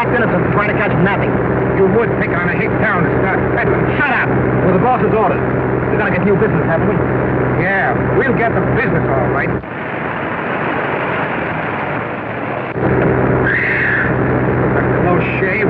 packed innocents trying to catch nothing. You would pick on a hick town to start Benton. Shut up! With the boss's orders. We're gonna get new business, haven't we? Yeah, we'll get the business all right. That's a close shave.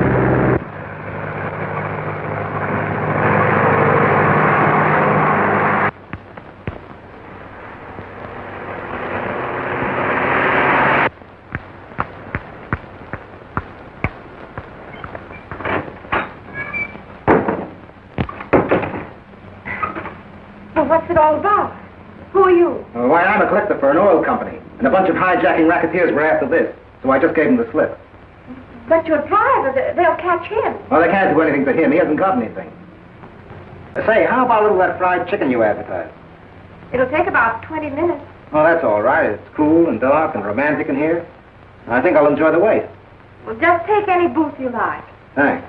What's it all about? Who are you? Why, I'm a collector for an oil company, and a bunch of hijacking racketeers were after this, so I just gave them the slip. But your driver, they'll catch him. Well, they can't do anything to him. He hasn't got anything. Say, how about a little of that fried chicken you advertised? It'll take about 20 minutes. Oh, that's all right. It's cool and dark and romantic in here. I think I'll enjoy the wait. Well, just take any booth you like. Thanks.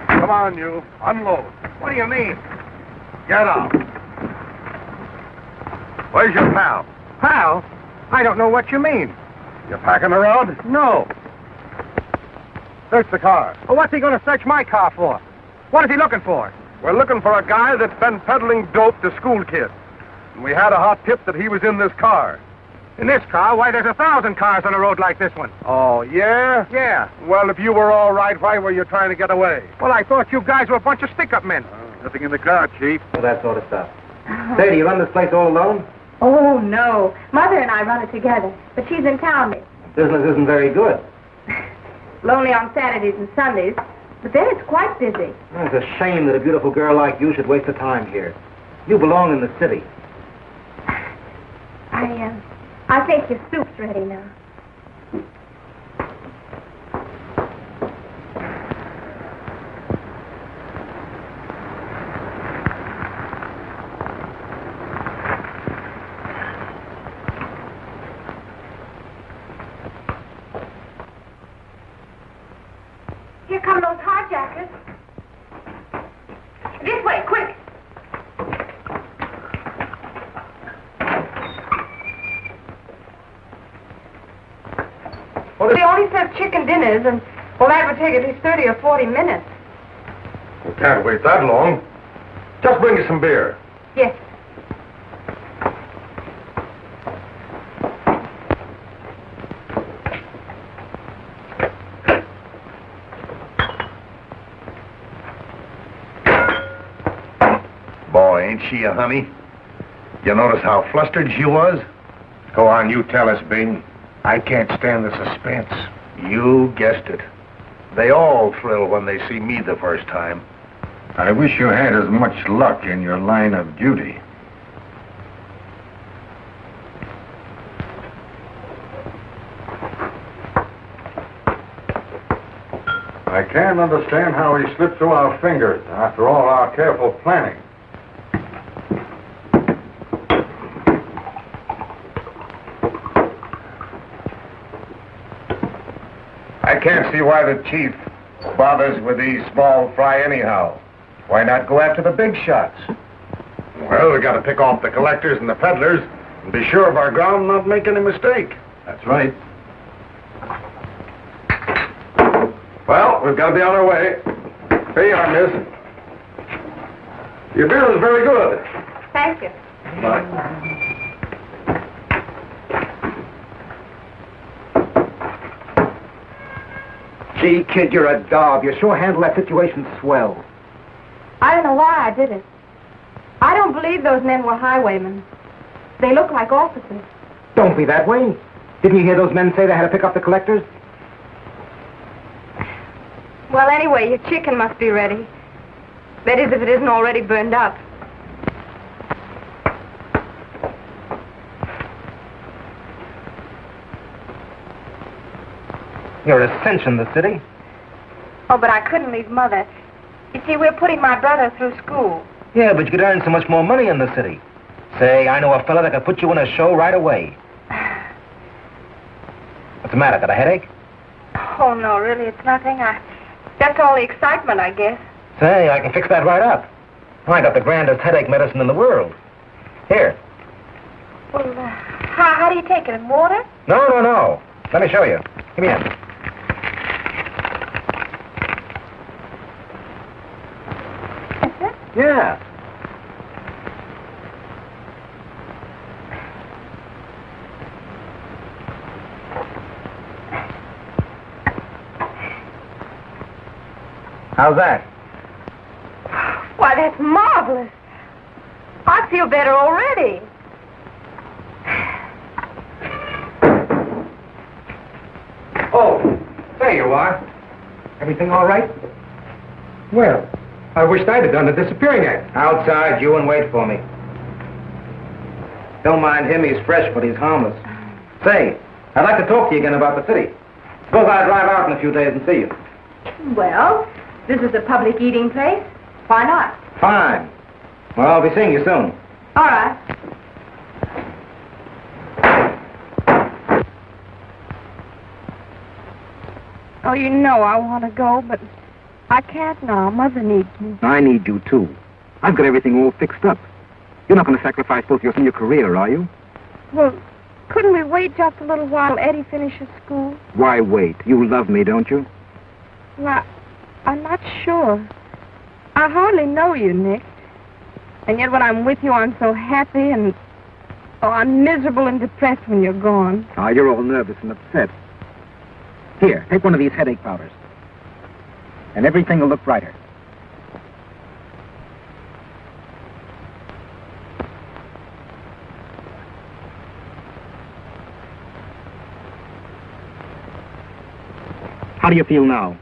Come on, you. Unload. What do you mean? Get out. Where's your pal? Pal? I don't know what you mean. You packing around? No. Search the car. Well, what's he going to search my car for? What is he looking for? We're looking for a guy that's been peddling dope to school kids. And we had a hot tip that he was in this car. In this car? Why, there's 1,000 cars on a road like this one. Oh, yeah? Yeah. Well, if you were all right, why were you trying to get away? Well, I thought you guys were a bunch of stick-up men. Nothing in the car, Chief. Well, that sort of stuff. Say, do you run this place all alone? Oh, no. Mother and I run it together, but she's in town. Business isn't very good. Lonely on Saturdays and Sundays, but then it's quite busy. It's a shame that a beautiful girl like you should waste her time here. You belong in the city. I think your soup's ready now. Here come those hijackers. This way, quick. Well, they only serve chicken dinners, and, well, that would take at least 30 or 40 minutes. We can't wait that long. Just bring us some beer. Yes. Boy, ain't she a honey? You notice how flustered she was? Go on, you tell us, Bing. I can't stand the suspense. You guessed it. They all thrill when they see me the first time. I wish you had as much luck in your line of duty. I can't understand how he slipped through our fingers after all our careful planning. I can't see why the chief bothers with these small fry anyhow. Why not go after the big shots? Well, we got to pick off the collectors and the peddlers and be sure of our ground and not make any mistake. That's right. Well, we've got to be on our way. Here you are, miss. Your beer is very good. Thank you. Bye. Gee, kid, you're a dog. You sure handle that situation swell. I don't know why I did it. I don't believe those men were highwaymen. They look like officers. Don't be that way. Didn't you hear those men say they had to pick up the collectors? Well, anyway, your chicken must be ready. That is, if it isn't already burned up. You're a cinch in the city. Oh, but I couldn't leave Mother. You see, we're putting my brother through school. Yeah, but you could earn so much more money in the city. Say, I know a fella that could put you in a show right away. What's the matter? Got a headache? Oh, no, really, it's nothing. That's all the excitement, I guess. Say, I can fix that right up. I got the grandest headache medicine in the world. Here. Well, how do you take it? In water? No. Let me show you. Give me a hand. That's it? Yeah. How's that? Why, that's marvelous. I feel better already. Oh, there you are. Everything all right? Well, I wished I'd have done the disappearing act. Outside, you and wait for me. Don't mind him, he's fresh, but he's harmless. Say, I'd like to talk to you again about the city. Suppose I drive out in a few days and see you. Well, this is a public eating place. Why not? Fine. Well, I'll be seeing you soon. All right. Oh, you know I want to go, but I can't now. Mother needs me. I need you, too. I've got everything all fixed up. You're not going to sacrifice both your senior career, are you? Well, couldn't we wait just a little while Eddie finishes school? Why wait? You love me, don't you? Well, I'm not sure. I hardly know you, Nick. And yet when I'm with you, I'm so happy and... Oh, I'm miserable and depressed when you're gone. Ah, you're all nervous and upset. Here, take one of these headache powders. And everything will look brighter. How do you feel now?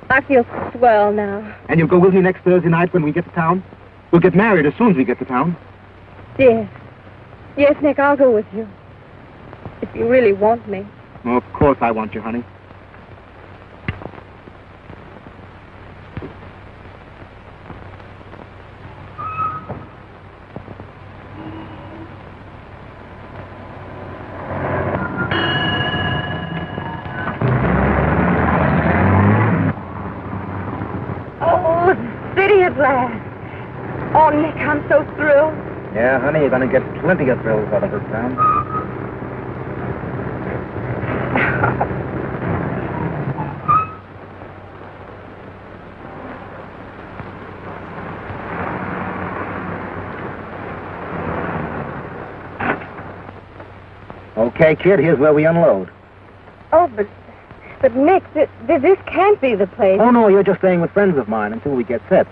I feel swell now. And you'll go with me next Thursday night when we get to town? We'll get married as soon as we get to town. Yes. Yes, Nick, I'll go with you. If you really want me. Oh, of course I want you, honey. Oh, the city at last. Oh, Nick, I'm so thrilled. Yeah, honey, you're going to get plenty of thrills out of this town. Okay, kid, here's where we unload. Oh, but Nick, this can't be the place. Oh, no, you're just staying with friends of mine until we get set.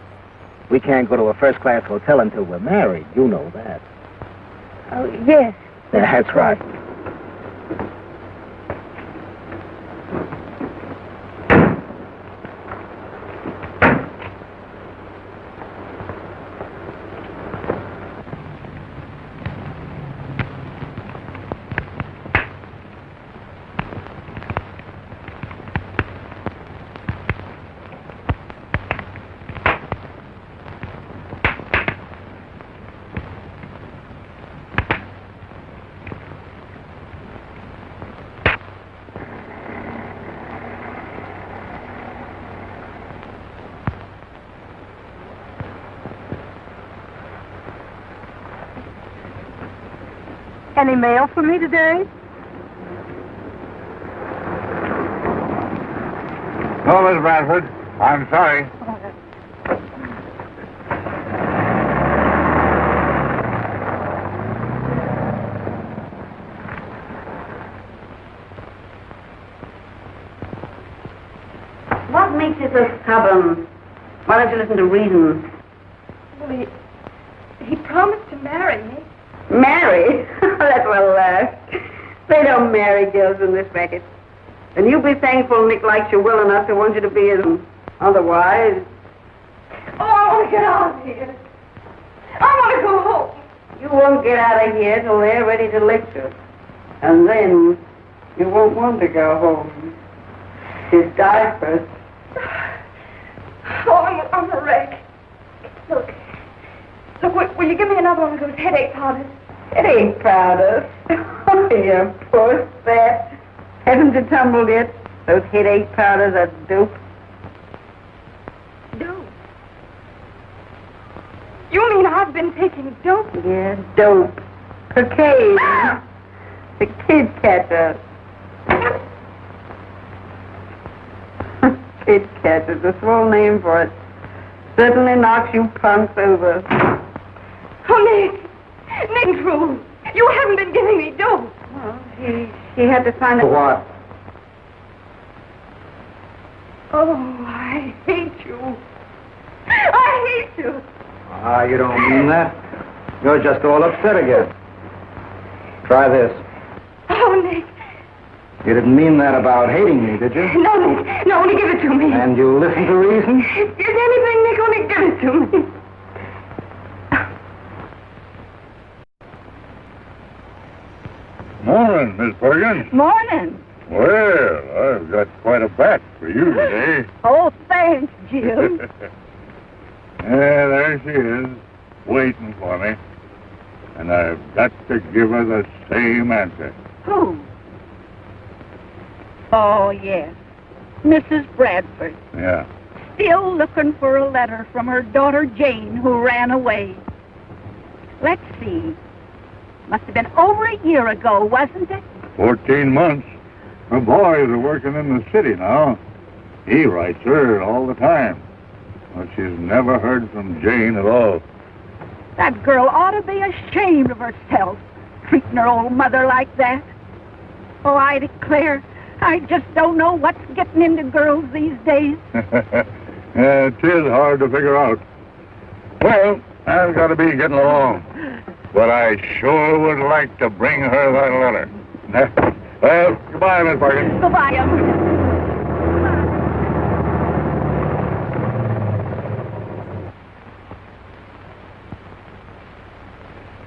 We can't go to a first-class hotel until we're married. You know that. Oh, yes. That's right. Any mail for me today? No, Miss Bradford. I'm sorry. What makes you so stubborn? Why don't you listen to reason? Well, he promised to marry me. Marry? That's well, they don't marry girls in this racket. And you be thankful Nick likes you well enough to want you to be his... Otherwise... Oh, I want to get out of here. I want to go home. You won't get out of here till they're ready to lift you. And then you won't want to go home. She'd die first. Oh, I'm a wreck. Look, will you give me another one of those headache powders? Headache powders? Oh, you poor sap. Haven't you tumbled yet? Those headache powders are dope. Dope? You mean I've been taking dope? Yeah, dope. Cocaine. The kid catcher. Kid catcher's a swell name for it. Certainly knocks you punks over. Oh, Nick. Nick, true. You haven't been giving me dope. Well, he had to find For it. what? Oh, I hate you. I hate you. Ah, you don't mean that. You're just all upset again. Try this. Oh, Nick. You didn't mean that about hating me, did you? No, Nick. No, only give it to me. And you listen to reason? If there's anything, Nick, only give it to me. Morning, Miss Bergen. Morning. Well, I've got quite a bat for you today. Oh, thanks, Jim. Yeah, there she is, waiting for me. And I've got to give her the same answer. Who? Oh, yes. Mrs. Bradford. Yeah. Still looking for a letter from her daughter Jane, who ran away. Let's see. Must have been over a year ago, wasn't it? 14 months. Her boys are working in the city now. He writes her all the time. But she's never heard from Jane at all. That girl ought to be ashamed of herself, treating her old mother like that. Oh, I declare, I just don't know what's getting into girls these days. Yeah, it is hard to figure out. Well, I've got to be getting along. But I sure would like to bring her that letter. Well, goodbye, Miss Barkin. Goodbye, Uncle.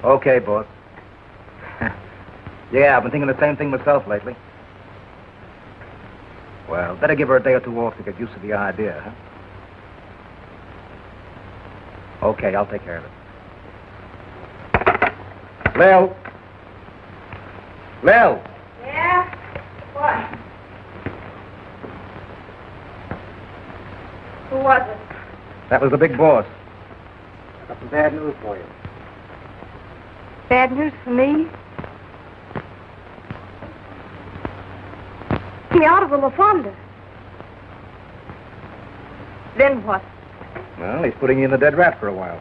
Okay, boss. Yeah, I've been thinking the same thing myself lately. Well, better give her a day or two off to get used to the idea, huh? Okay, I'll take care of it. Lil! Lil! Yeah? What? Who was it? That was the big boss. I got some bad news for you. Bad news for me? Me out of the La Fonda. Then what? Well, he's putting you in the dead rat for a while.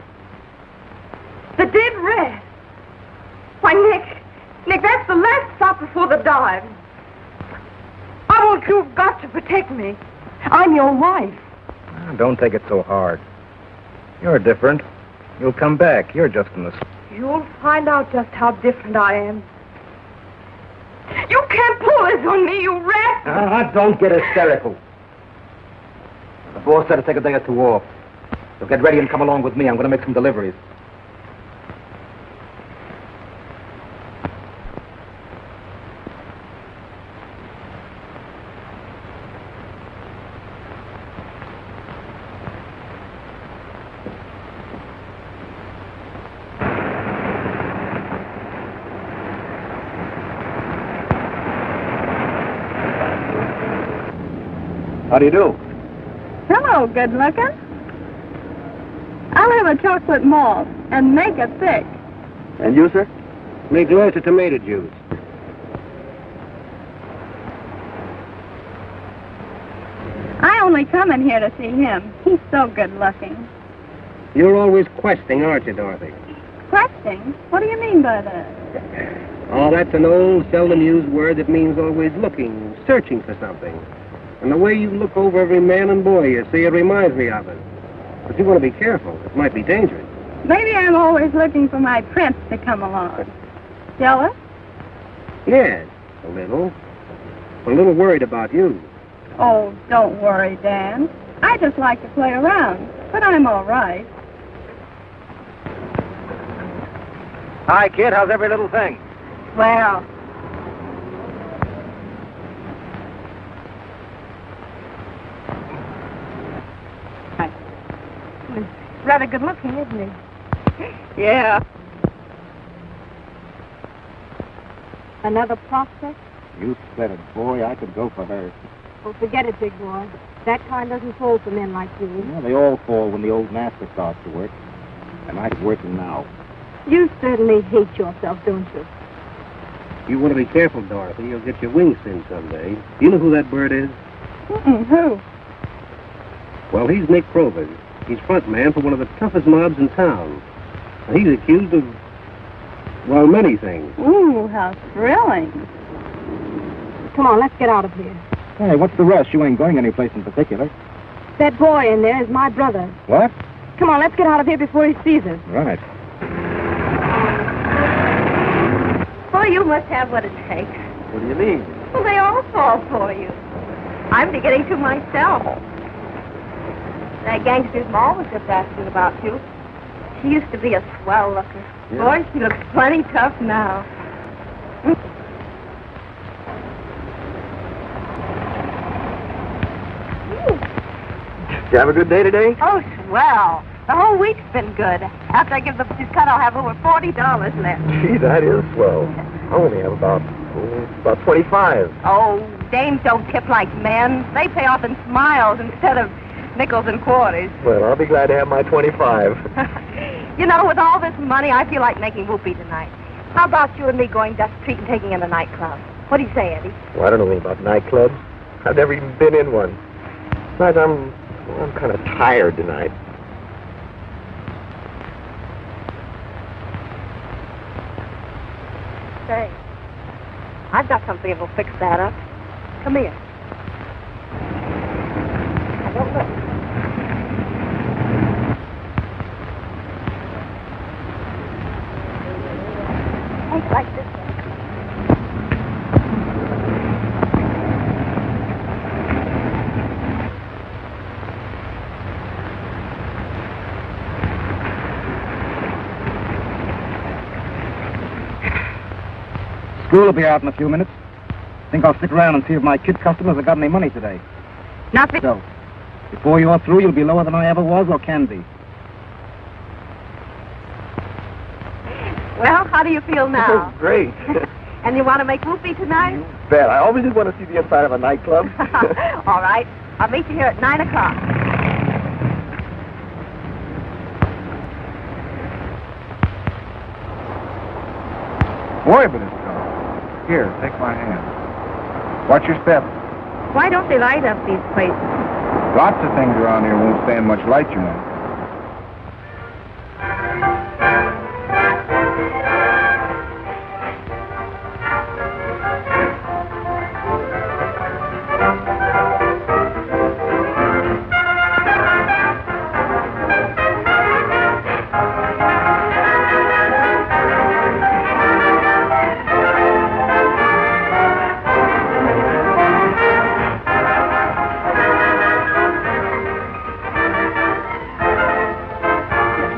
The dead rat. Why, Nick, that's the last stop before the dive. I want you've got to protect me. I'm your wife. Don't take it so hard. You're different. You'll come back. You're just in the... You'll find out just how different I am. You can't pull this on me, you rat! Don't get hysterical. The boss said to take a day or two off. So get ready and come along with me. I'm going to make some deliveries. How do you do? Hello, good looking. I'll have a chocolate malt and make it thick. And you, sir? Make Lois a tomato juice. I only come in here to see him. He's so good looking. You're always questing, aren't you, Dorothy? Questing? What do you mean by that? Oh, that's an old, seldom used word that means always looking, searching for something. And the way you look over every man and boy you see, it reminds me of it. But you want to be careful. It might be dangerous. Maybe I'm always looking for my prince to come along. Jealous? Yes, a little. I'm a little worried about you. Oh, don't worry, Dan. I just like to play around, but I'm all right. Hi, kid. How's every little thing? Well, he's rather good looking, isn't he? Yeah. Another prospect? You said it, boy. I could go for her. Oh, forget it, big boy. That kind doesn't fall for men like you. Well, they all fall when the old master starts to work. And I'm working now. You certainly hate yourself, don't you? You want to be careful, Dorothy. You'll get your wings singed someday. Do you know who that bird is? Who? Well, he's Nick Kroger. He's front man for one of the toughest mobs in town. And he's accused of, well, many things. Ooh, how thrilling. Come on, let's get out of here. Hey, what's the rush? You ain't going anyplace in particular. That boy in there is my brother. What? Come on, let's get out of here before he sees us. Right. Boy, you must have what it takes. What do you mean? Well, they all fall for you. I'm beginning to myself. That gangster's ma was just asking about you. She used to be a swell looker. Yeah. Boy, she looks plenty tough now. Did you have a good day today? Oh, swell. The whole week's been good. After I give the boys cut, I'll have over $40 left. Gee, that is swell. I only have about 25. Oh, dames don't tip like men. They pay off in smiles instead of nickels and quarters. Well, I'll be glad to have my 25. You know, with all this money, I feel like making whoopee tonight. How about you and me going Dust Street and taking in a nightclub? What do you say, Eddie? Well, I don't know anything about nightclubs. I've never even been in one. Besides, I'm kind of tired tonight. Say, I've got something that will fix that up. Come here. Now, don't look. Take like this one. School will be out in a few minutes. Think I'll stick around and see if my kid customers have got any money today. Nothing. So, before you're through, you'll be lower than I ever was or can be. Well, how do you feel now? Great. And you want to make whoopee tonight? Bet. I always did want to see the inside of a nightclub. All right. I'll meet you here at 9 o'clock. Boy, but it's dark. Here, take my hand. Watch your step. Why don't they light up these places? Lots of things around here won't stand much light, you know.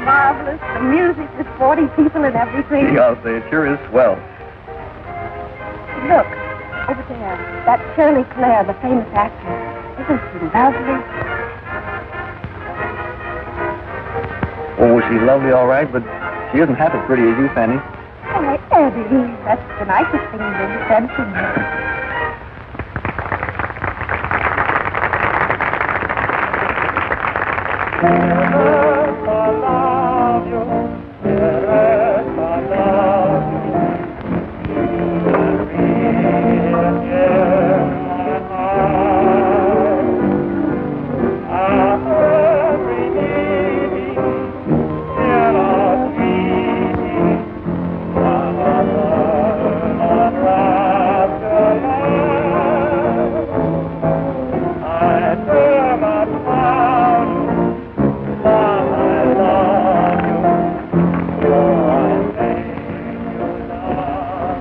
Marvelous. The music, the 40 people and everything. I'll say it sure is swell. Look, over there. That's Shirley Clare, the famous actress. Isn't she lovely? Oh, she's lovely, all right, but she isn't half as pretty as you, Fanny. Why, Eddie, that's the nicest thing you've ever said to me.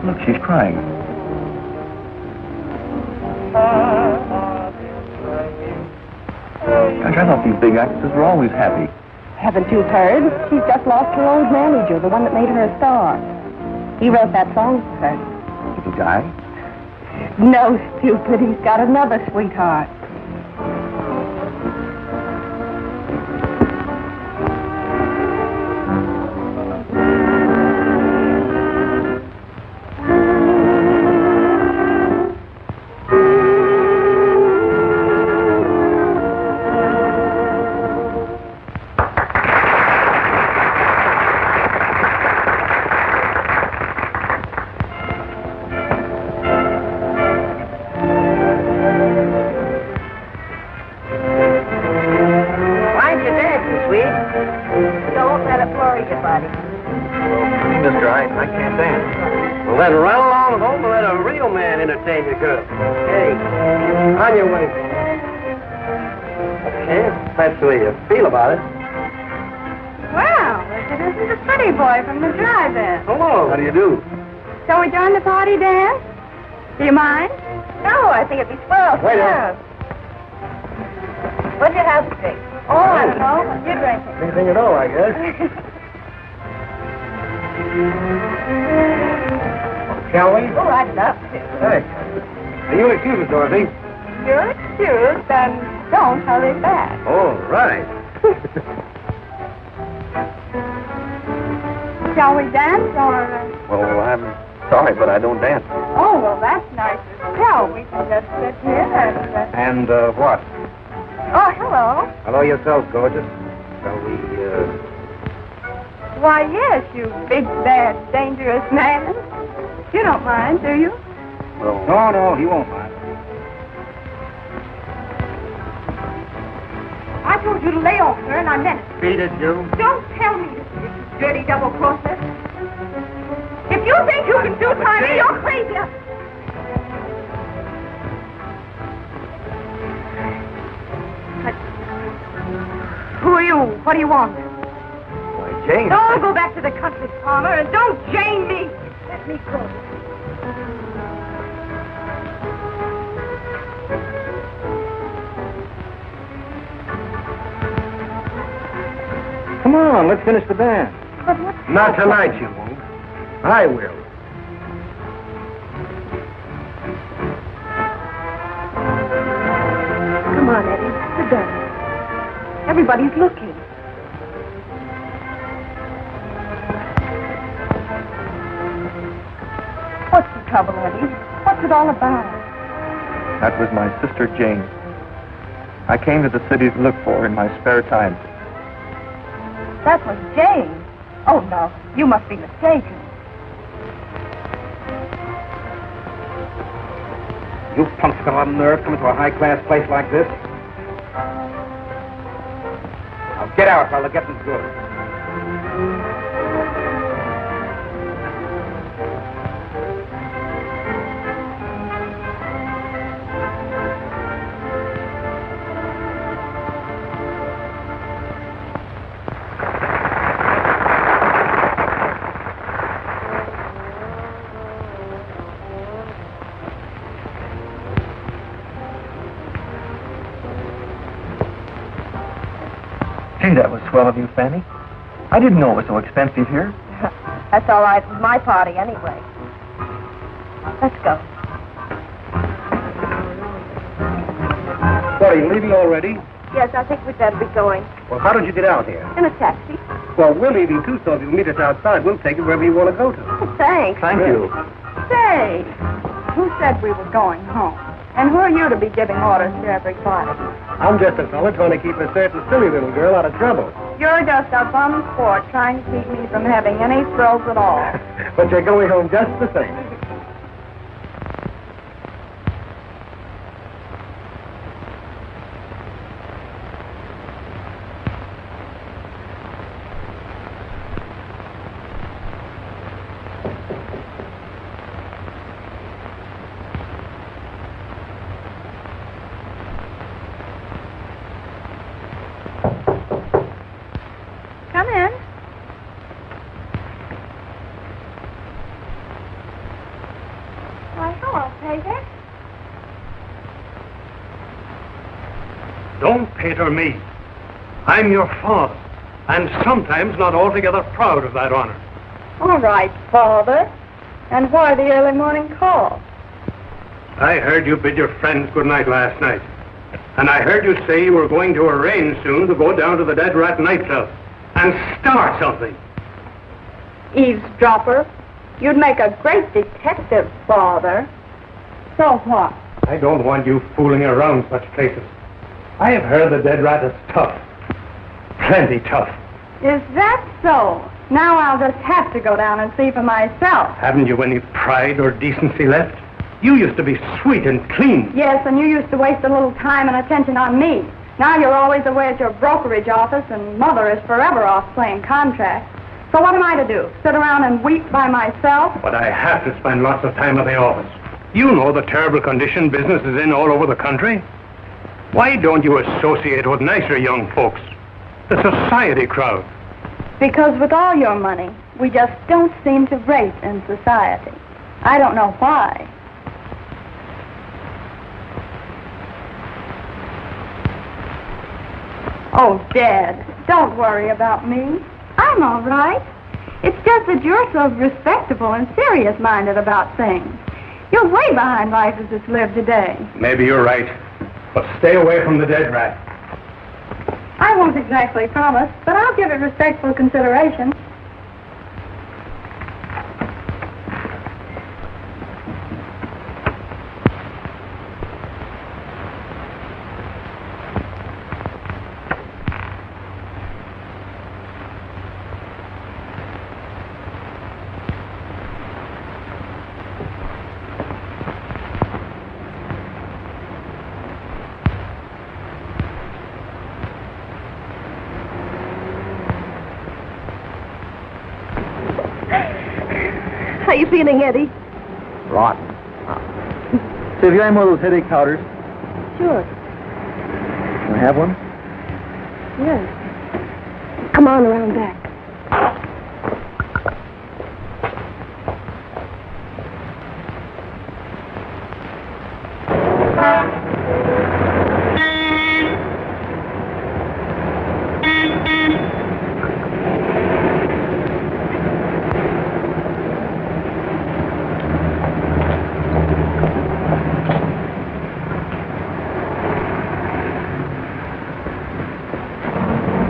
Look, she's crying. Gosh, I thought these big actresses were always happy. Haven't you heard? She's just lost her old manager, the one that made her a star. He wrote that song for her. Did he die? No, stupid. He's got another sweetheart. entertain your girl. Hey, on your way. Okay, that's the way you feel about it. Well, this isn't the pretty boy from the drive-in. Hello. How do you do? Shall we join the party dance? Do you mind? No, I think it'd be swell. Wait a What'd you have to drink? Oh, I don't know. What you drinking? Anything at all, I guess. Shall we? Oh, I'd love to. Hey. Now, you'll excuse us, Dorothy. You're excused, and don't hurry back. All right. Shall we dance, or... Well, I'm sorry, but I don't dance. Oh, well, that's nice as hell. We can just sit here and... And, what? Oh, hello. Hello yourself, gorgeous. Shall we, Why, yes, you big, bad, dangerous man. You don't mind, do you? Well... No, he won't mind. I told you to lay off, sir, and I meant it. Beat it, you. Don't tell me this, you dirty double-crosser. If you think you can do time, you're crazy. Who are you? What do you want? Why, Jane... Don't go back to the country, Palmer, and don't Jane me. Let me go. Come on, let's finish the dance. But what? Not tonight, you won't. I will. Come on, Eddie. Sit down. Everybody's looking. What's the trouble, Eddie? What's it all about? That was my sister Jane. I came to the city to look for her in my spare time. That was Jane. Oh, no. You must be mistaken. You punks got a lot of nerve coming to a high-class place like this. Now get out while the getting's good. Gee, that was swell of you, Fanny. I didn't know it was so expensive here. That's all right. It was my party anyway. Let's go. What, are you leaving already? Yes, I think we'd better be going. Well, how did you get out here? In a taxi. Well, we're leaving too, so if you'll meet us outside, we'll take you wherever you want to go to. Oh, thanks. Thank you. Say, who said we were going home? And who are you to be giving orders to everybody? I'm just a fella trying to keep a certain silly little girl out of trouble. You're just a bum sport trying to keep me from having any thrills at all. But you're going home just the same. Come in. Why, hello, Peter. Don't pater me. I'm your father, and sometimes not altogether proud of that honor. All right, Father. And why the early morning call? I heard you bid your friends good night last night, and I heard you say you were going to arrange soon to go down to the Dead Rat nightclub and start something. Eavesdropper. You'd make a great detective, Father. So what? I don't want you fooling around such places. I have heard the Dead Rat is tough. Plenty tough. Is that so? Now I'll just have to go down and see for myself. Haven't you any pride or decency left? You used to be sweet and clean. Yes, and you used to waste a little time and attention on me. Now you're always away at your brokerage office, and Mother is forever off playing contracts. So what am I to do? Sit around and weep by myself? But I have to spend lots of time at the office. You know the terrible condition business is in all over the country. Why don't you associate with nicer young folks? The society crowd. Because with all your money, we just don't seem to rate in society. I don't know why. Oh, Dad, don't worry about me. I'm all right. It's just that you're so respectable and serious-minded about things. You're way behind life as it's lived today. Maybe you're right. But stay away from the dead rat. I won't exactly promise, but I'll give it respectful consideration. How you feeling, Eddie? Rotten. Say, have you had one of those headache powders? Sure. Can I have one? Yes. Come on around back.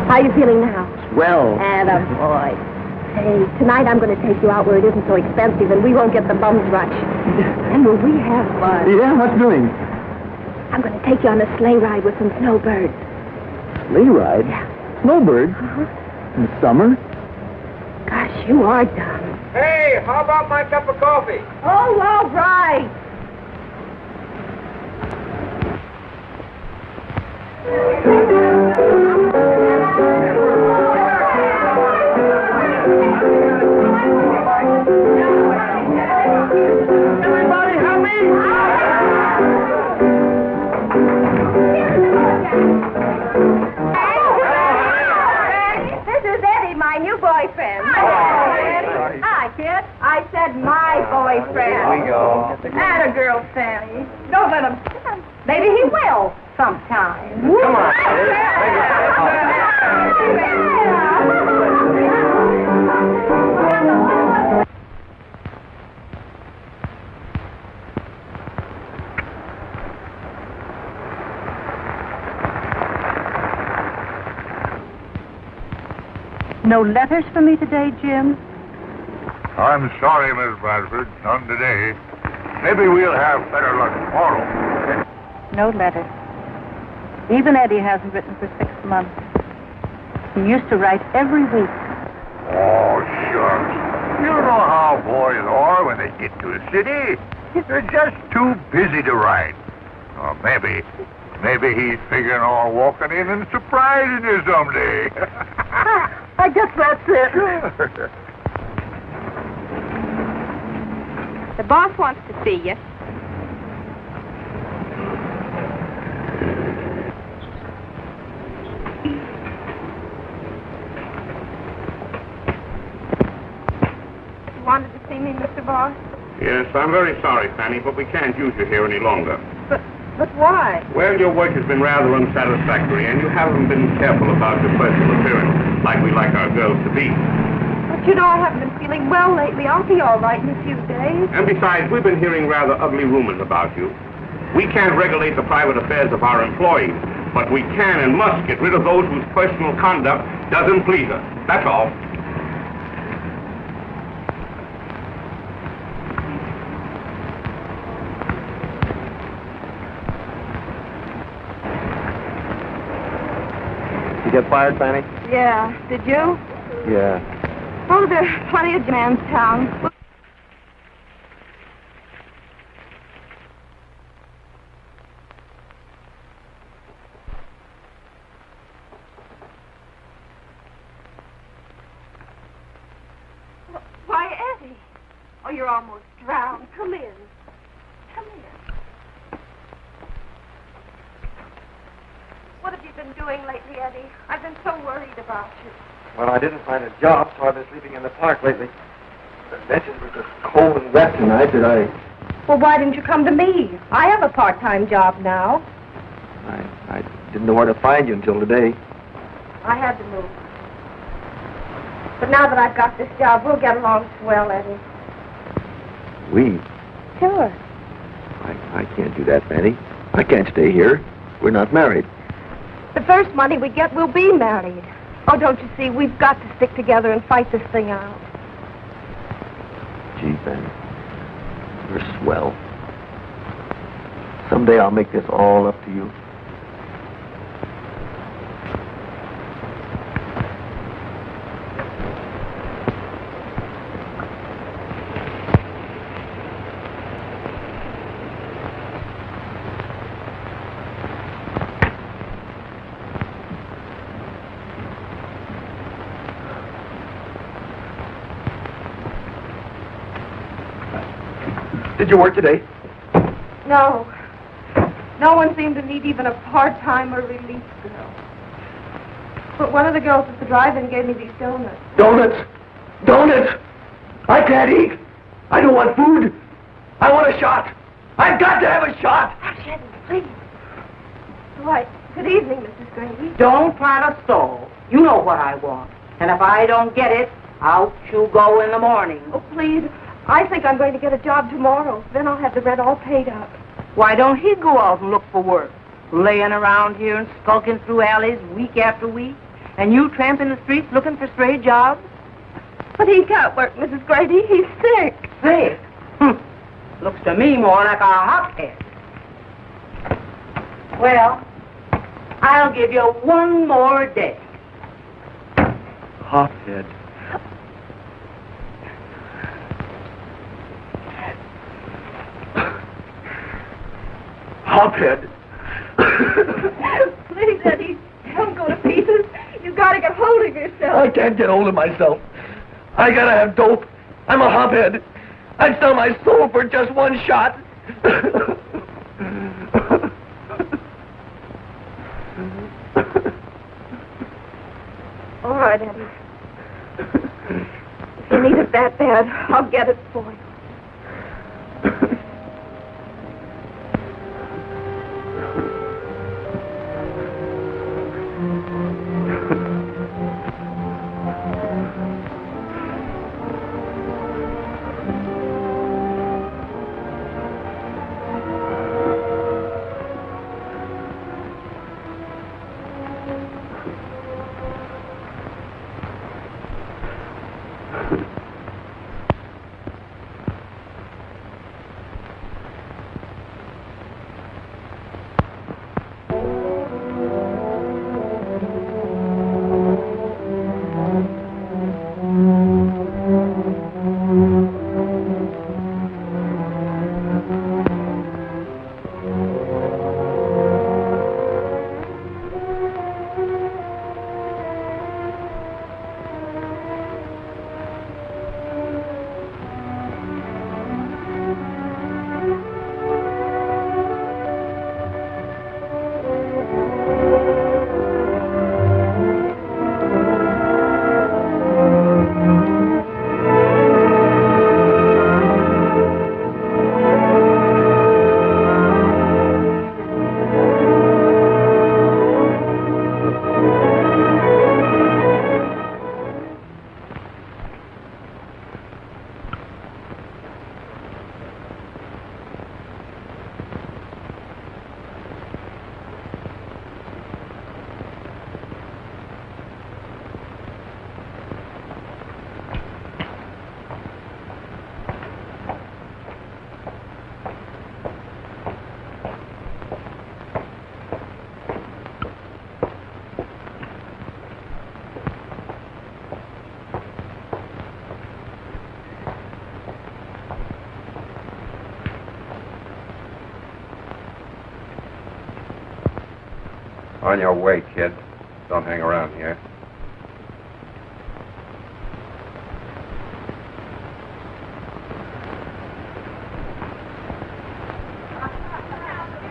How you feeling now? Well. Attaboy. Hey, tonight I'm going to take you out where it isn't so expensive and we won't get the bums rush. And will we have fun? Yeah, what's doing? I'm going to take you on a sleigh ride with some snowbirds. Sleigh ride? Yeah. Snowbirds? In the summer? Gosh, you are dumb. Hey, how about my cup of coffee? Oh, all right. Everybody help me! This is Eddie, my new boyfriend. Hi, kid. I said my boyfriend. Here we go. Atta girl, Sammy. Don't let him. Maybe he will sometime. Come on. No letters for me today, Jim? I'm sorry, Miss Bradford. None today. Maybe we'll have better luck tomorrow. No letters. Even Eddie hasn't written for 6 months. He used to write every week. Oh, shucks. You know how boys are when they get to a city. They're just too busy to write. Or maybe he's figuring on walking in and surprising you someday. I guess that's it. The boss wants to see you. You wanted to see me, Mr. Boss? Yes, I'm very sorry, Fanny, but we can't use you here any longer. But why? Well, your work has been rather unsatisfactory, and you haven't been careful about your personal appearance, like we like our girls to be. But you know, I haven't been feeling well lately. I'll be all right in a few days. And besides, we've been hearing rather ugly rumors about you. We can't regulate the private affairs of our employees, but we can and must get rid of those whose personal conduct doesn't please us. That's all. You get fired, Fanny? Yeah. Did you? Yeah. Oh, there's plenty of man's town. Why, Eddie. Oh, you're almost drowned. Come in. been doing lately, Eddie? I've been so worried about you. Well, I didn't find a job, so I've been sleeping in the park lately. The benches were just cold and wet tonight that Well, why didn't you come to me? I have a part-time job now. I didn't know where to find you until today. I had to move. But now that I've got this job, we'll get along swell, Eddie. We? Sure. I can't do that, Fanny. I can't stay here. We're not married. The first money we get, we'll be married. Oh, don't you see? We've got to stick together and fight this thing out. Gee, Fanny, you're swell. Someday I'll make this all up to you. Did you work today? No. No one seemed to need even a part-time or relief girl. But one of the girls at the drive-in gave me these donuts. Donuts! Donuts! I can't eat! I don't want food! I want a shot! I've got to have a shot! Hush, Eddie, please. Why, good evening, Mrs. Grady. Don't try to stall. You know what I want. And if I don't get it, out you go in the morning. Oh, please. I think I'm going to get a job tomorrow. Then I'll have the rent all paid up. Why don't he go out and look for work? Laying around here and skulking through alleys week after week? And you tramping the streets looking for stray jobs? But he can't work, Mrs. Grady. He's sick. Sick? Looks to me more like a hophead. Well, I'll give you one more day. Hophead. Hophead. Please, Eddie, don't go to pieces. You've got to get hold of yourself. I can't get hold of myself. I gotta have dope. I'm a hophead. I'd sell my soul for just one shot. All right, Eddie. If you need it that bad, I'll get it for you. On your way, kid. Don't hang around here.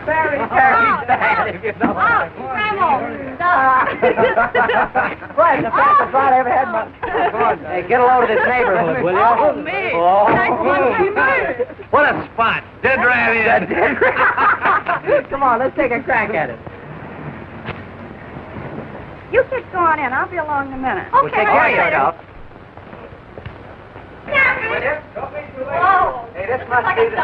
very sad if you know. Well, the fastest ride I ever had, but... Hey, get a load of this neighborhood, will you? Oh, me. Oh. Nice one to be murdered. What a spot. Dead right in. Come on, let's take a crack at it. You kids go on in. I'll be along in a minute. We'll take care of yourself. Don't be too late. Hey, this must be the...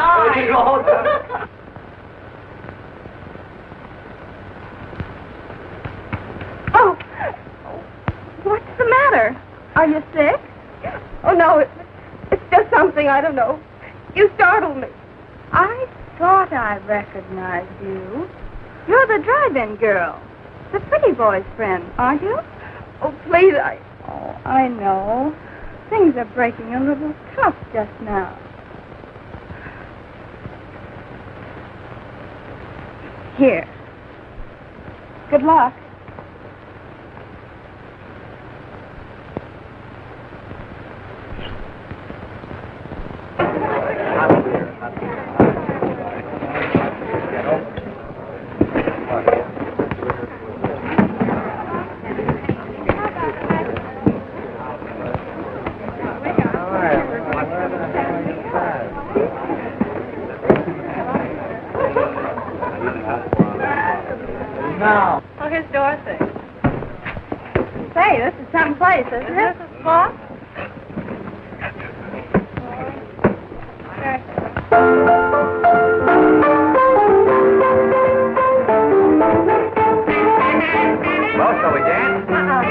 Oh, what's the matter? Are you sick? Oh, no, it's just something, I don't know. You startled me. I thought I recognized you. You're the drive-in girl. The pretty boy's friend, aren't you? Oh, please, Oh, I know. Things are breaking a little tough just now. Here. Good luck. Oh, here's Dorothy. Say, this is some place, isn't it? This is spot? Well, shall we dance? Not me.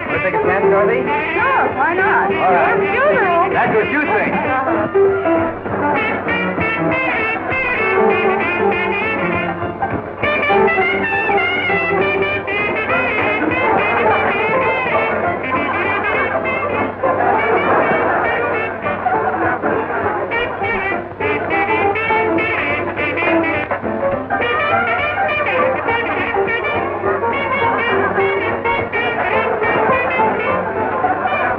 Want to take a chance, Dorothy? Sure, why not? All right. Your funeral. That's what you think.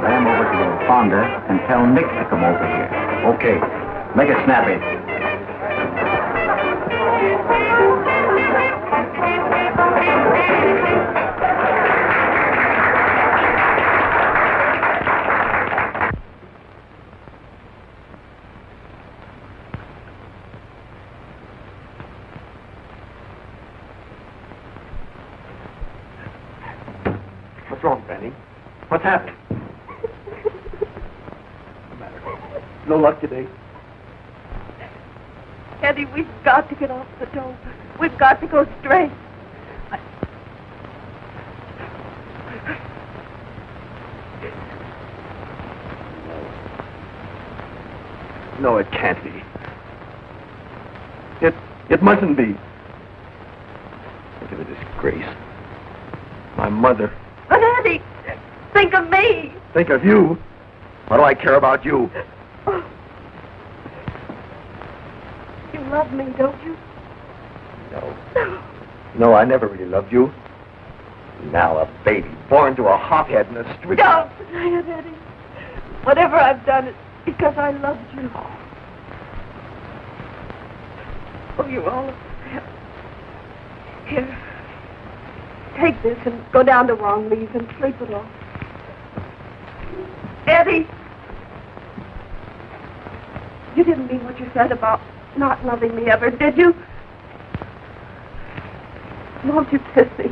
Ram over to the Fonda and tell Nick to come over here. Okay. Make it snappy. What's wrong, Benny? What's happened? No luck today. Eddie, we've got to get off the dope. We've got to go straight. No, it can't be. It mustn't be. Look at the disgrace. My mother. But Eddie, think of me. Think of you. What do I care about you? Oh. You love me, don't you? No. No, I never really loved you. Now a baby born to a hothead in the street. Don't say it, Eddie. Whatever I've done, it's because I loved you. Oh, you're all upset. Here. Take this and go down to Wonglee's and sleep it off. Eddie! You didn't mean what you said about not loving me ever, did you? Won't you kiss me?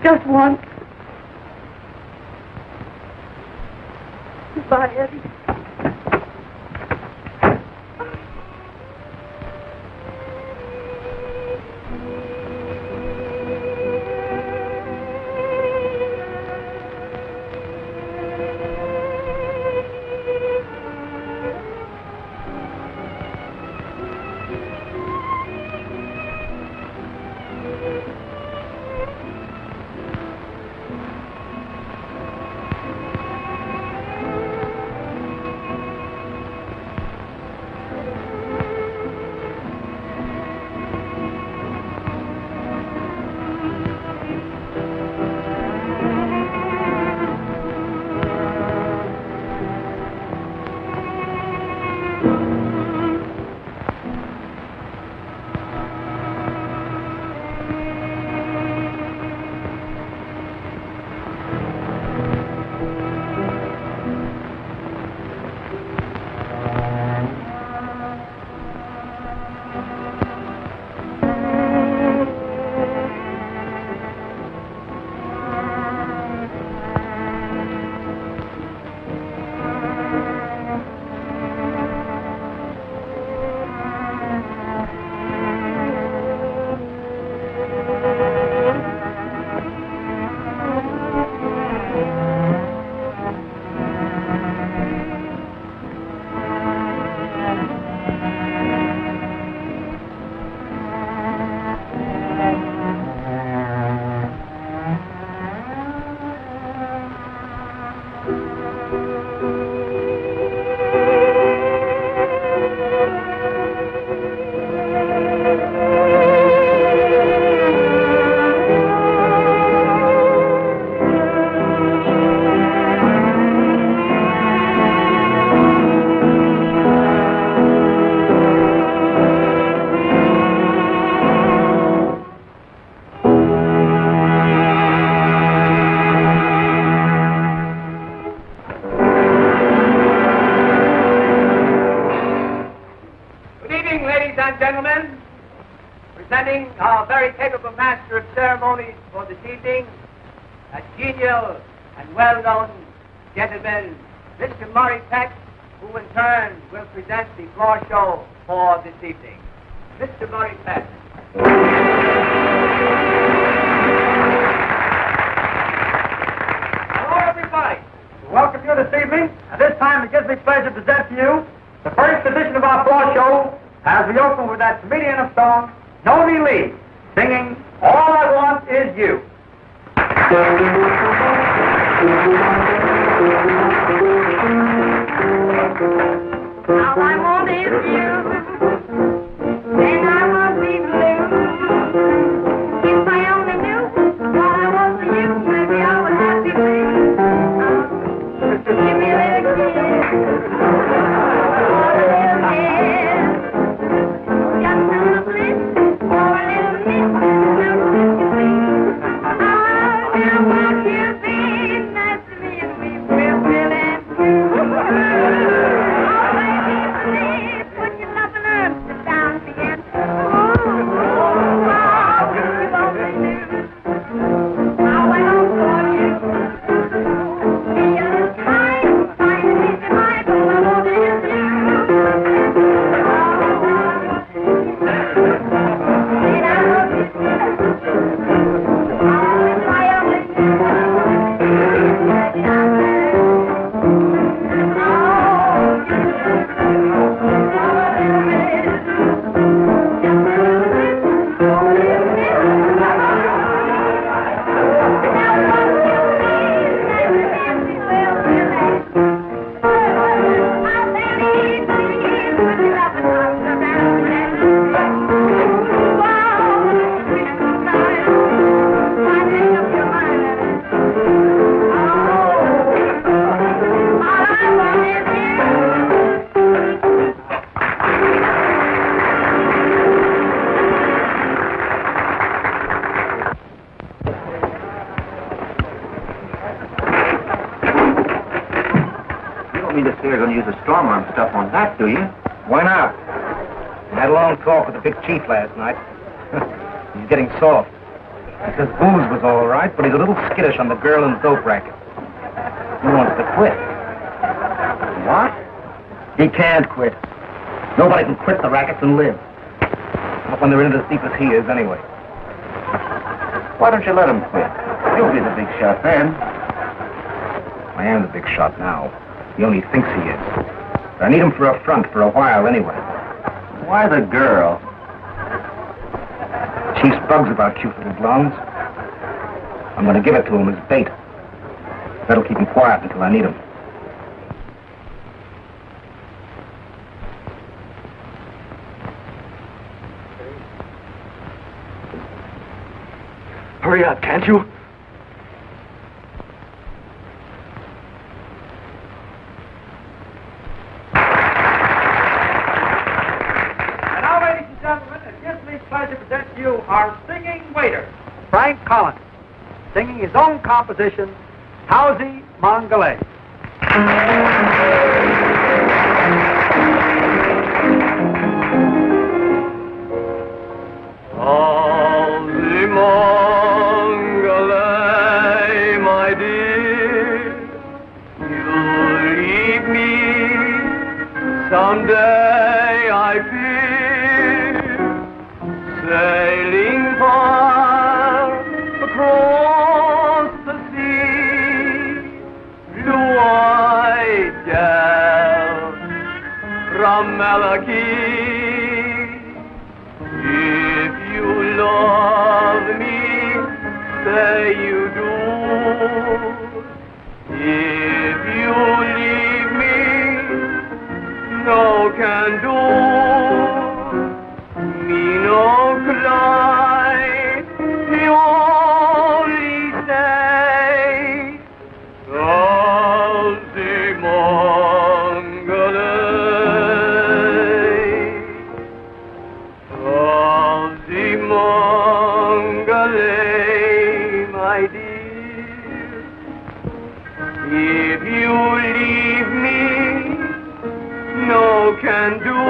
Just once. Goodbye, Eddie. gentlemen, presenting our very capable master of ceremonies for this evening, a genial and well-known gentleman, Mr. Murray Peck, who in turn will present the floor show for this evening. Mr. Murray Peck. Hello, everybody. Welcome you this evening. At this time, it gives me pleasure to present to you the first edition of our floor show as we open with that comedian of song, Noel Lee, singing All I Want Is You. All I want is you, and I won't be blue. If I only knew what I want for you, maybe I would have to be. Give me a little kiss, or a little kiss, just a little bliss, or a little miss, no kiss, oh, now won't you be nice to me, and we will feel it too. Stuff on that, do you? Why not? I had a long talk with the big chief last night. He's getting soft. He says booze was all right, but he's a little skittish on the girl and dope racket. He wants to quit. What? He can't quit. Nobody can quit the rackets and live. Not when they're in it as deep as he is, anyway. Why don't you let him quit? You'll be the big shot then. I am the big shot now. He only thinks he is. I need him for a front for a while, anyway. Why the girl? Chief's bugs about cute little blondes. I'm going to give it to him as bait. That'll keep him quiet until I need him. Hurry up, can't you? Our singing waiter, Frank Collins, singing his own composition, Howsy Mongolay. Howsy Mongolay, my dear, you'll leave me someday, I fear. Sailing far across the sea, blue-eyed gal from Malachi. If you love me, say you do. If you leave me, no can do. Me no cry, he only say, Howsy Mongolay, Howsy Mongolay, my dear. If you leave me, no can do.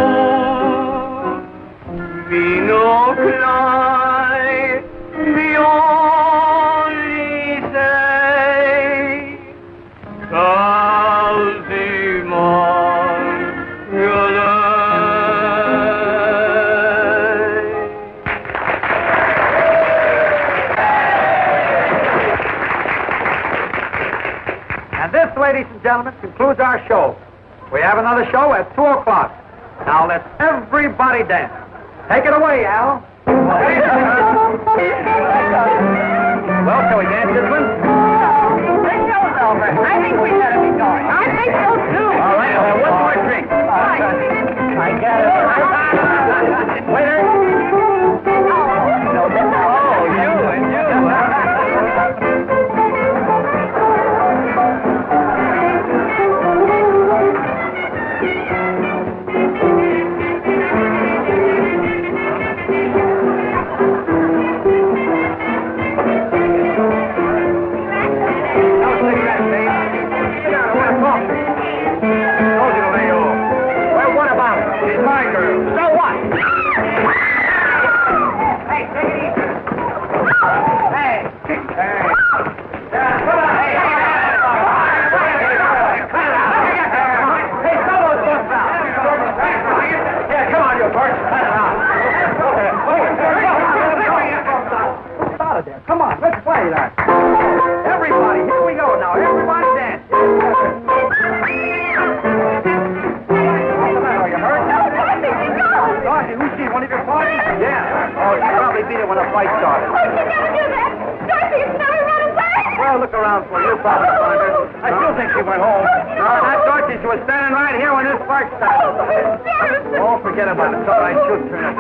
Pinocchio, the only say, And this, ladies and gentlemen, concludes our show. We have another show at 2 o'clock. Now let's everybody dance. Take it away, Al. Well, shall we dance, gentlemen? The show's over. I think we better be going. I think so, too. All right, I'll have one more drink. I got it. Waiter. Oh, you and you. Come on, let's play that. Everybody, here we go now. Everybody dance. Are you hurt? Dorothy, who's she? One of your parties? Yeah. Oh, she probably beat it when the fight started. Oh, you never do that. Dorothy's never run away. Well, look around for you. Probably find her. I still think she went home. No, not Dorothy. She was standing right here when this fight started. Oh, forget about it. It's all right. She'll turn it.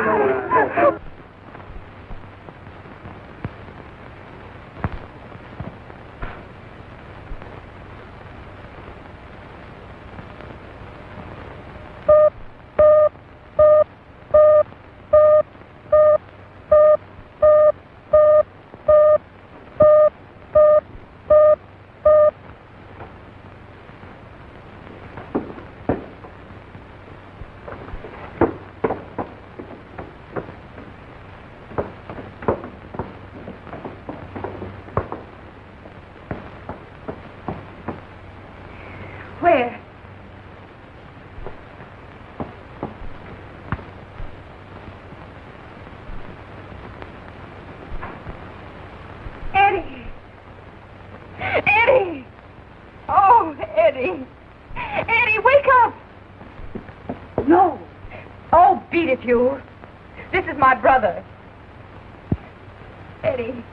Where? Eddie! Eddie! Oh, Eddie! Eddie, wake up! No! Oh, beat it, you! This is my brother. Eddie.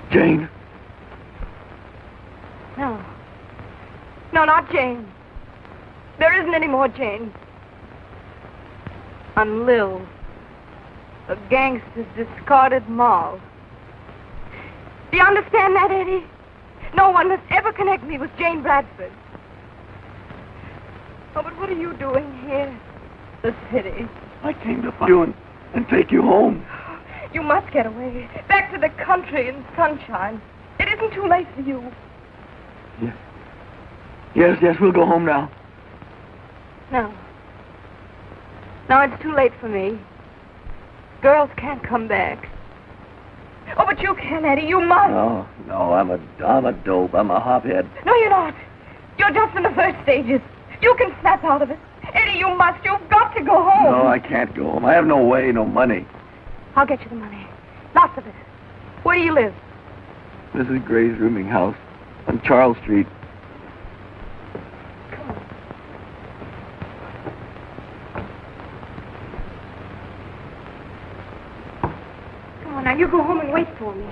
Jane. No. No, not Jane. There isn't any more Jane. I'm Lil, a gangster's discarded moll. Do you understand that, Eddie? No one must ever connect me with Jane Bradford. Oh, but what are you doing here? The city. I came to find you and take you home. You must get away. Back to the country and sunshine. It isn't too late for you. Yes, we'll go home now. No. No, it's too late for me. Girls can't come back. Oh, but you can, Eddie. You must. No, I'm a dope. I'm a hophead. No, you're not. You're just in the first stages. You can snap out of it. Eddie, you must. You've got to go home. No, I can't go home. I have no way, no money. I'll get you the money. Lots of it. Where do you live? Mrs. Gray's rooming house on Charles Street. Come on, now you go home and wait for me.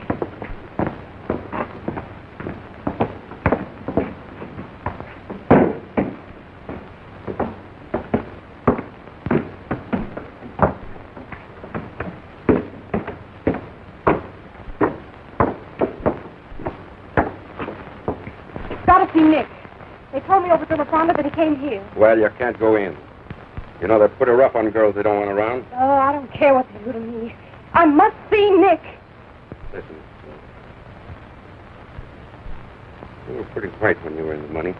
Gotta see Nick. They told me over to the farmer that he came here. Well, you can't go in. You know, they put a rough on girls they don't want around. Oh, I don't care what they do to me. I must see Nick. Listen. You were pretty white when you were in the money,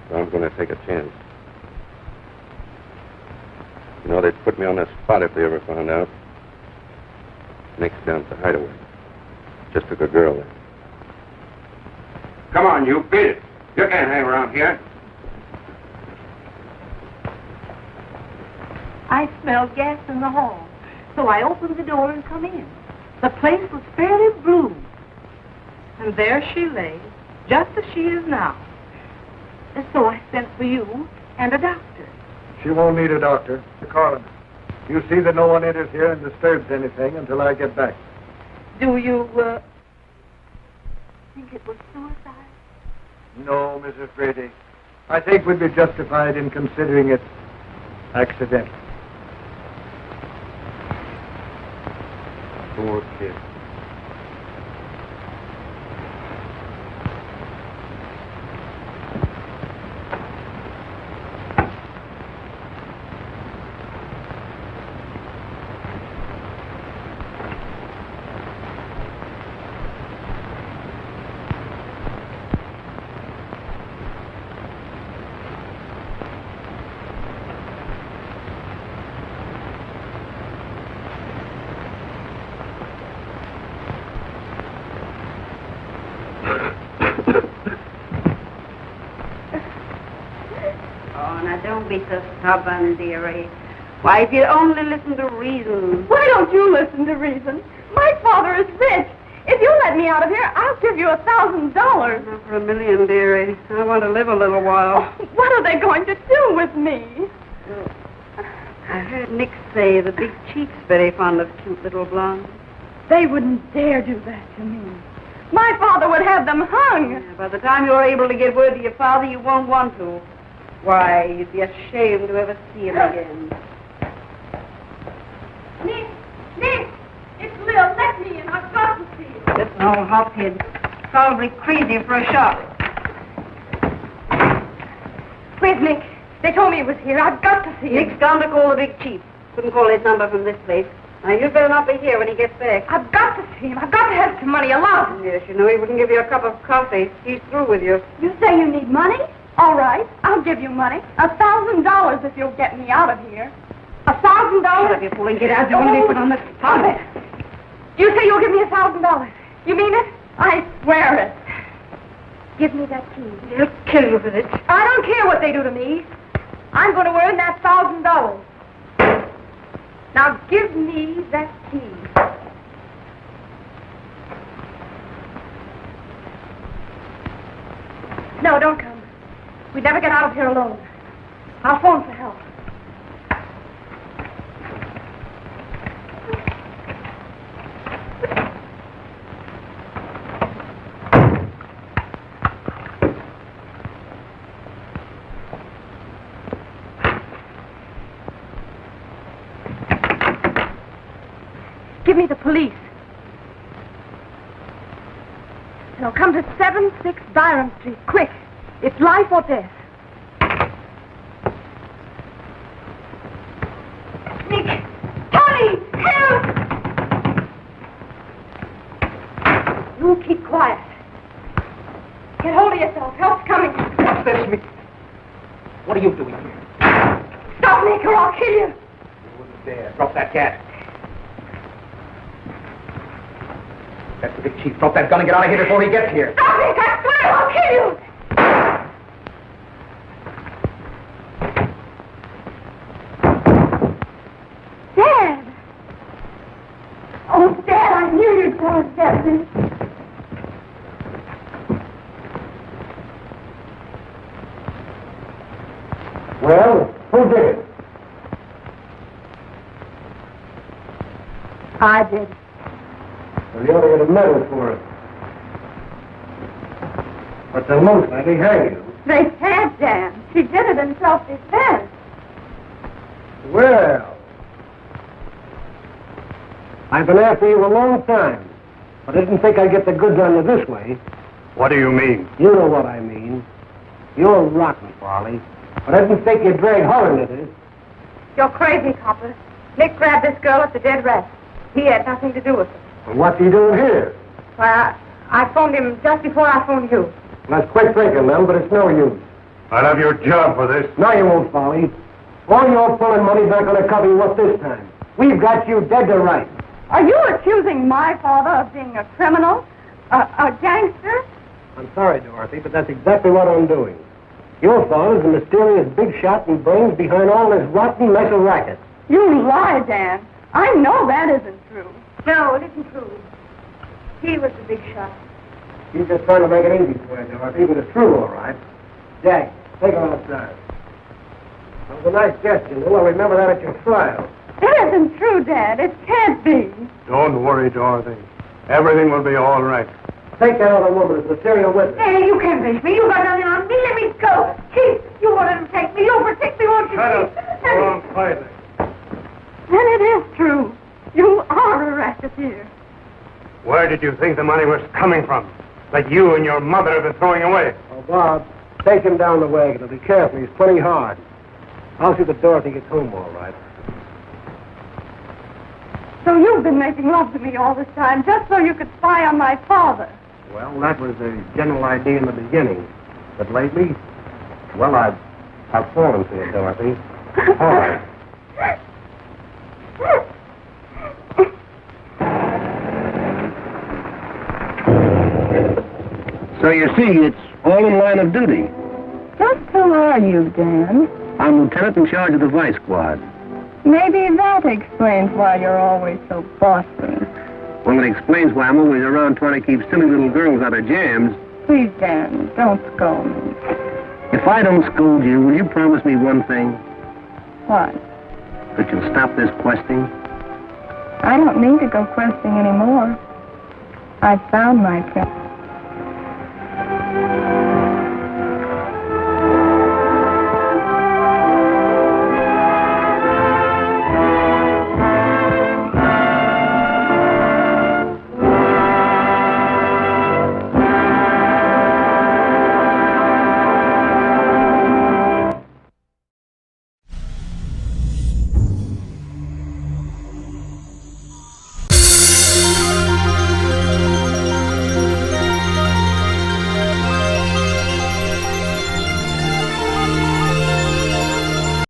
so I'm going to take a chance. You know, they'd put me on the spot if they ever found out. Nick's down at the hideaway. Just took a girl there. Come on, you. Beat it. You can't hang around here. I smelled gas in the hall, so I opened the door and come in. The place was fairly blue. And there she lay, just as she is now. And so I sent for you and a doctor. She won't need a doctor. Coroner. You see that no one enters here and disturbs anything until I get back. Do you, think it was suicide? No, Mrs. Brady. I think we'd be justified in considering it accidental. Poor kid. Don't be so stubborn, dearie. Why, if you'd only listen to reason. Why don't you listen to reason? My father is rich. If you let me out of here, I'll give you $1,000. Not for $1 million, dearie. I want to live a little while. Oh, what are they going to do with me? I heard Nick say the big chief's very fond of cute little blondes. They wouldn't dare do that to me. My father would have them hung. Yeah, by the time you're able to get word to your father, you won't want to. Why, you'd be ashamed to ever see him again. Nick, it's Lil. Let me in. I've got to see you. Just an old hophead. Probably crazy for a shot. Where's Nick? They told me he was here. I've got to see him. Nick's gone to call the big chief. Couldn't call his number from this place. Now, you'd better not be here when he gets back. I've got to see him. I've got to have some money alone. Yes, you know he wouldn't give you a cup of coffee. He's through with you. You say you need money? All right, I'll give you money. $1,000 if you'll get me out of here. $1,000? Shut up, you fool, and get out. You want to be put on the spot. You say you'll give me $1,000. You mean it? I swear it. Give me that key. They'll kill you with it. I don't care what they do to me. I'm going to earn that $1,000. Now give me that key. No, don't come. We'd never get out of here alone. I'll phone for help. Give me the police. Now come to 76 Byron Street, quick. It's life or death. Nick! Tony! Help! You keep quiet. Get hold of yourself. Help's coming. What's this, me? What are you doing here? Stop, Nick, or I'll kill you. You wouldn't dare. Drop that gat. That's the big chief. Drop that gun and get out of here before he gets here. Stop, Nick! I swear I'll kill you! Dad! Oh, Dad, I knew you'd tell us that. Well, who did it? I did. Well, you ought to get a medal for it. But they'll most likely hang you. They can't, Dan. She did it in self-defense. Well, I've been after you a long time, but I didn't think I'd get the goods on you this way. What do you mean? You know what I mean. You're rotten, Farley, but I didn't think you'd drag her into this. You're crazy, Copper. Nick grabbed this girl at the dead rest. He had nothing to do with it. Well, what's he doing here? Why, I phoned him just before I phoned you. Let's quit drinking, Mel, but it's no use. I'll have your job for this. No, you won't, Folly. All your pulling money's not going to cover you up this time. We've got you dead to rights. Are you accusing my father of being a criminal? A gangster? I'm sorry, Dorothy, but that's exactly what I'm doing. Your father's a mysterious big shot and brains behind all this rotten mess of racket. You lie, Dan. I know that isn't true. No, it isn't true. He was the big shot. He's just trying to make it easy for you, Dorothy, but it's true, all right. Jack, take her outside. That was a nice gesture, Lou. I'll remember that at your trial. It isn't true, Dad. It can't be. Don't worry, Dorothy. Everything will be all right. Take that other woman as material witness. Hey, you can't reach me. You got nothing on me. Let me go. Chief, you wanted to take me. You'll protect me, won't you, Chief? Go on quietly. Then it is true. You are a racketeer. Where did you think the money was coming from? That you and your mother have been throwing away? Oh, Bob, take him down the wagon and be careful. He's plenty hard. I'll see that Dorothy gets home all right. So you've been making love to me all this time just so you could spy on my father. Well, that was the general idea in the beginning. But lately, well, I've fallen for you, Dorothy. All right. So you see, it's all in line of duty. Just who are you, Dan? I'm lieutenant in charge of the vice squad. Maybe that explains why you're always so bossy. Well, it explains why I'm always around trying to keep silly little girls out of jams. Please, Dan, don't scold me. If I don't scold you, will you promise me one thing? What? That you'll stop this questing? I don't need to go questing anymore. I found my prince.